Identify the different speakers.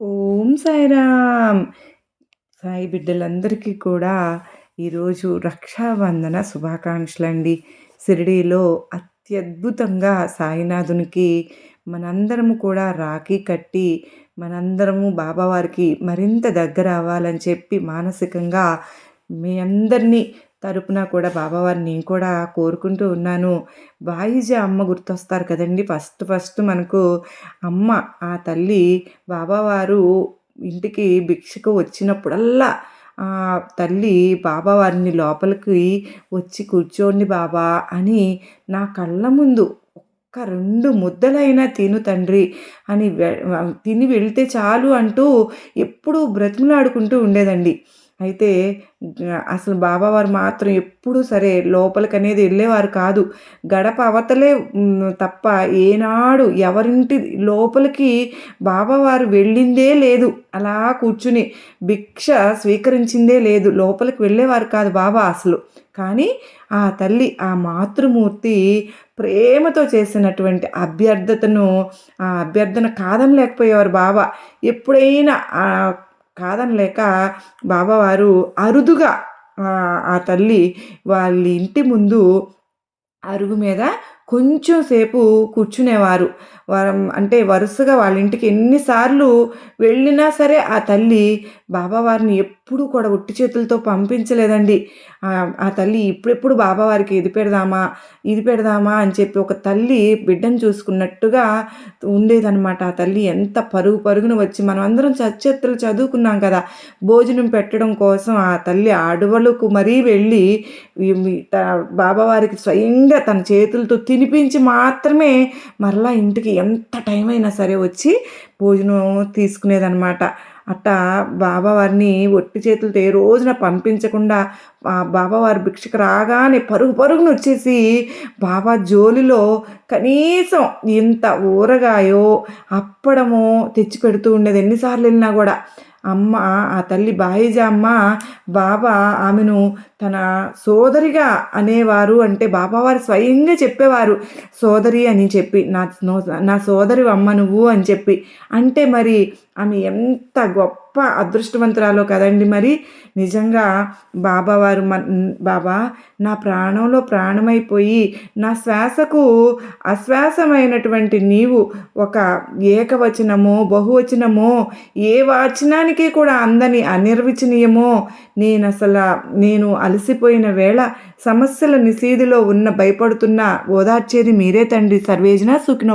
Speaker 1: ఓం సాయిరామ్! సాయి బిడ్డలందరికీ కూడా ఈరోజు రక్షాబంధన శుభాకాంక్షలండి. షిరిడీలో అత్యద్భుతంగా సాయినాథునికి మనందరము కూడా రాఖీ కట్టి, మనందరము బాబావారికి మరింత దగ్గర అవ్వాలని చెప్పి మానసికంగా మీ అందరినీ తరపున కూడా బాబావారిని నేను కూడా కోరుకుంటూ ఉన్నాను. బాయిజా అమ్మ గుర్తొస్తారు కదండీ! ఫస్ట్ మనకు అమ్మ, ఆ తల్లి బాబావారు ఇంటికి భిక్షకు వచ్చినప్పుడల్లా తల్లి బాబావారిని లోపలికి వచ్చి కూర్చోండి బాబా అని నా కళ్ళ ముందు ఒక్క 2 ముద్దలైనా తిను తండ్రి అని తిని వెళ్తే చాలు అంటూ ఎప్పుడూ బ్రతిమలాడుకుంటూ ఉండేదండి. అయితే అసలు బాబావారు మాత్రం ఎప్పుడూ సరే లోపలికనేది వెళ్ళేవారు కాదు. గడప అవతలే తప్ప ఏనాడు ఎవరింటి లోపలికి బాబావారు వెళ్ళిందే లేదు. అలా కూర్చుని భిక్ష స్వీకరించిందే లేదు. లోపలికి వెళ్ళేవారు కాదు బాబా అసలు. కానీ ఆ తల్లి, ఆ మాతృమూర్తి ప్రేమతో చేసినటువంటి ఆ అభ్యర్థన కాదనలేకపోయేవారు బాబా. ఎప్పుడైనా కాదనలేక బాబావారు అరుదుగా ఆ తల్లి వాళ్ళ ఇంటి ముందు అరుగు మీద కొంచెం సేపు కూర్చునేవారు. అంటే వరుసగా వాళ్ళ ఇంటికి ఎన్నిసార్లు వెళ్ళినా సరే ఆ తల్లి బాబావారిని ఎప్పుడూ కూడా ఉట్టి చేతులతో పంపించలేదండి. ఆ తల్లి ఇప్పుడెప్పుడు బాబావారికి ఇది పెడదామా అని చెప్పి ఒక తల్లి బిడ్డను చూసుకున్నట్టుగా ఉండేదనమాట. ఆ తల్లి ఎంత పరుగున వచ్చి మనం అందరం చచ్చెత్తులు చదువుకున్నాం కదా! భోజనం పెట్టడం కోసం ఆ తల్లి అడవులకు మరీ వెళ్ళి బాబావారికి స్వయంగా తన చేతులతో తినిపించి మాత్రమే మరలా ఇంటికి ఎంత టైం అయినా సరే వచ్చి భోజనం తీసుకునేదనమాట. అట్టా బాబావారిని ఒట్టి చేతులతో ఏ రోజున పంపించకుండా బాబావారి భిక్షకు రాగానే పరుగున వచ్చేసి బాబా జోలిలో కనీసం ఇంత ఊరగాయో అప్పడమో తెచ్చి పెడుతూ ఉండేది. ఎన్నిసార్లు వెళ్ళినా కూడా ఆ తల్లి బాయిజా అమ్మ బాబా ఆమెను తన సోదరిగా అనేవారు. అంటే బాబావారు స్వయంగా చెప్పేవారు సోదరి అని చెప్పి, నా సోదరి అమ్మ నువ్వు అని చెప్పి. అంటే మరి ఆమె ఎంత గొప్ప అదృష్టవంతురాలో కదండి. మరి నిజంగా బాబావారు బాబా నా ప్రాణంలో ప్రాణమైపోయి నా శ్వాసకు అశ్వాసమైనటువంటి నీవు ఒక ఏకవచనమో బహువచనమో ఏ వచనానికి కూడా అందని అనిర్వచనీయమో నేను అలసిపోయిన వేళ సమస్యల నిశీధిలో భయపడుతున్న ఓదార్చేది మీరే తండ్రి. సర్వేజన సుఖినో.